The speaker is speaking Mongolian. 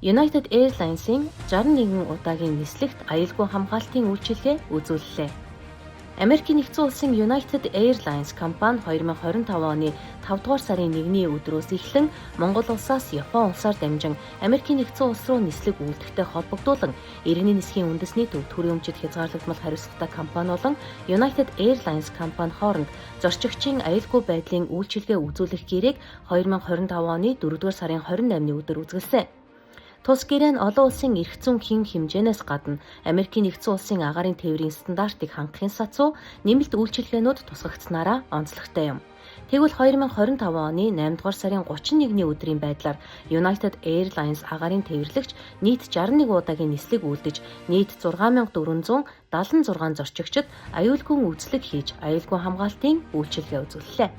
United Airlines-ийн 61 удаагийн нислэгт аюулгүй хамгаалтын үйлчилгээ үзүүллээ. Америкийн нэгдсэн улсын United Airlines компани 2025 оны 5 дугаар сарын 1-ний өдрөөс эхлэн Монгол улсаас Япон улсаар дамжин Америкийн нэгдсэн улс руу нислэг үйлдвэртэй холбогдуулан иргэний нисхийн үндэсний төв төрийн өмчөд хязгаарлагдмал хариуцлагатай компани болон United Airlines компани хооронд зорчигчийн аюулгүй байдлын үйлчилгээ үзүүлэх гэрийг 2025 оны 4 дугаар сарын 28-ны өдөр үзүүлсэн. Тус гэрээ нь олон улсын эрх зүйн хэм хэмжээнээс гадна Америкийн нэгдсэн улсын агаарын тээврийн стандартыг хангахын сацуу нэмэлт үйлчилгээнүүд тусгагдсанаараа онцлогтой юм. Тэгвэл 2025 оны 8 дугаар сарын 31-ний өдрийн байдлаар United Airlines агаарын тээвэрлэгч нийт 61 удаагийн нислэг үйлдэж нийт 6476 зорчигчид аюулгүй үйлчлэг хийж аюулгүй хамгаалтын үйлчилгээ үзүүллээ.